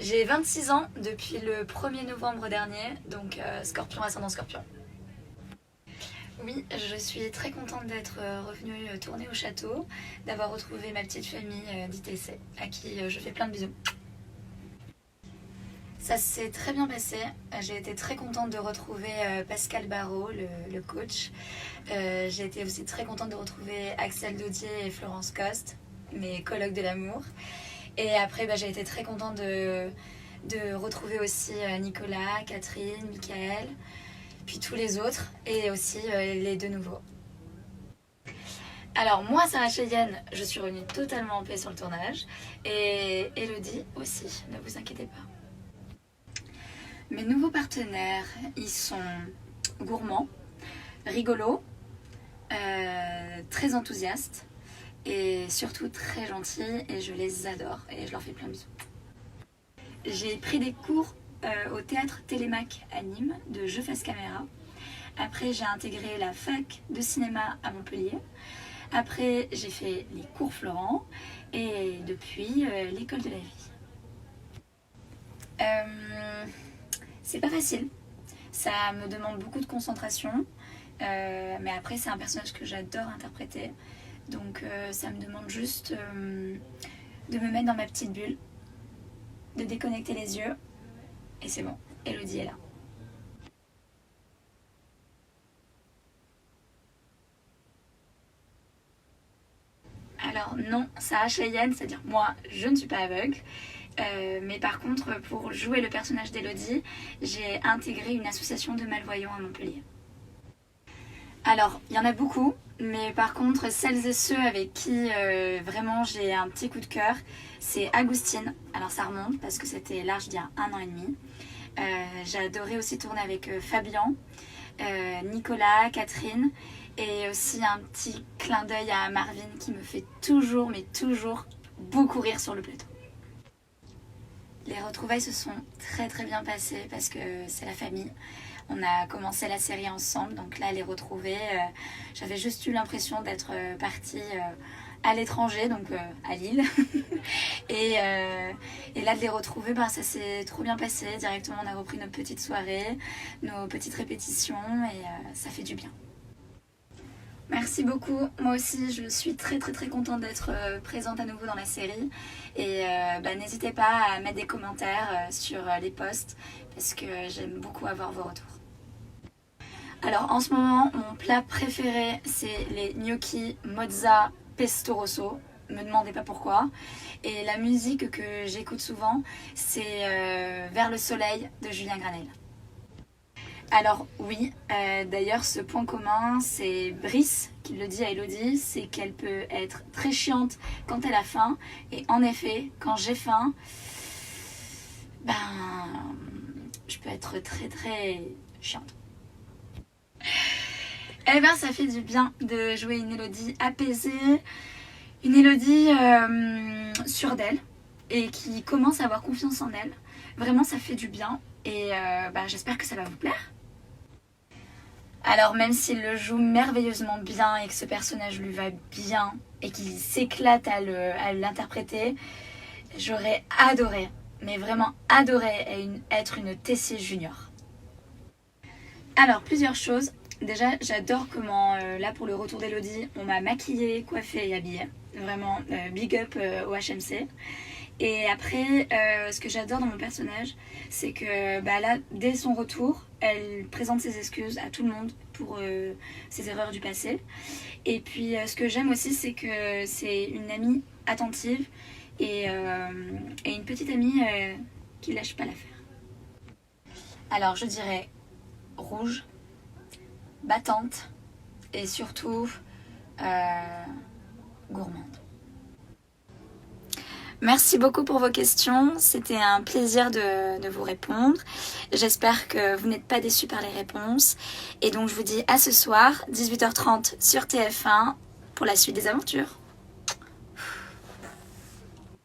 J'ai 26 ans depuis le 1er novembre dernier, donc Scorpion, ascendant Scorpion. Oui, je suis très contente d'être revenue tourner au château, d'avoir retrouvé ma petite famille d'ITC, à qui je fais plein de bisous. Ça s'est très bien passé, j'ai été très contente de retrouver Pascal Barraud, le coach. J'ai été aussi très contente de retrouver Axel Daudier et Florence Coste, mes colloques de l'amour. Et après, j'ai été très contente de retrouver aussi Nicolas, Catherine, Michael, puis tous les autres, et aussi les deux nouveaux. Alors moi, Sarah Cheyenne, je suis revenue totalement en paix sur le tournage, et Elodie aussi, ne vous inquiétez pas. Mes nouveaux partenaires, ils sont gourmands, rigolos, très enthousiastes, et surtout très gentils, et je les adore, et je leur fais plein de bisous. J'ai pris des cours au théâtre Télémac à Nîmes de jeu face caméra. Après, j'ai intégré la fac de cinéma à Montpellier. Après, j'ai fait les cours Florent, et depuis, l'école de la vie. C'est pas facile, ça me demande beaucoup de concentration, mais après c'est un personnage que j'adore interpréter, donc ça me demande juste de me mettre dans ma petite bulle, de déconnecter les yeux, et c'est bon, Elodie est là. Alors non, Sarah Cheyenne, c'est-à-dire moi, je ne suis pas aveugle. Mais par contre, pour jouer le personnage d'Elodie, j'ai intégré une association de malvoyants à Montpellier. Alors, il y en a beaucoup, mais par contre, celles et ceux avec qui vraiment j'ai un petit coup de cœur, c'est Agustine. Alors ça remonte parce que c'était large d'il y a 1 an et demi. J'ai adoré aussi tourner avec Fabien, Nicolas, Catherine, et aussi un petit clin d'œil à Marvin qui me fait toujours, mais toujours beaucoup rire sur le plateau. Les retrouvailles se sont très très bien passées parce que c'est la famille. On a commencé la série ensemble, donc là les retrouver, j'avais juste eu l'impression d'être partie à l'étranger, donc à Lille. et là de les retrouver, ça s'est trop bien passé. Directement on a repris nos petites soirées, nos petites répétitions et ça fait du bien. Merci beaucoup, moi aussi je suis très très très contente d'être présente à nouveau dans la série et n'hésitez pas à mettre des commentaires sur les posts parce que j'aime beaucoup avoir vos retours. Alors en ce moment mon plat préféré c'est les gnocchi mozza pesto rosso, me demandez pas pourquoi, et la musique que j'écoute souvent c'est Vers le soleil de Julien Granel. Alors oui, d'ailleurs ce point commun, c'est Brice qui le dit à Elodie, c'est qu'elle peut être très chiante quand elle a faim. Et en effet, quand j'ai faim, je peux être très très chiante. Ça fait du bien de jouer une Elodie apaisée, une Elodie sûre d'elle et qui commence à avoir confiance en elle. Vraiment ça fait du bien et j'espère que ça va vous plaire. Alors même s'il le joue merveilleusement bien et que ce personnage lui va bien et qu'il s'éclate à l'interpréter, j'aurais adoré, mais vraiment adoré être une Tessie Junior. Alors plusieurs choses. Déjà j'adore comment là pour le retour d'Elodie on m'a maquillée, coiffée et habillée. Vraiment big up au HMC. Et après, ce que j'adore dans mon personnage, c'est que là, dès son retour, elle présente ses excuses à tout le monde pour ses erreurs du passé. Et puis, ce que j'aime aussi, c'est que c'est une amie attentive et une petite amie qui lâche pas l'affaire. Alors, je dirais rouge, battante et surtout gourmande. Merci beaucoup pour vos questions, c'était un plaisir de vous répondre. J'espère que vous n'êtes pas déçus par les réponses. Et donc je vous dis à ce soir, 18h30 sur TF1 pour la suite des aventures.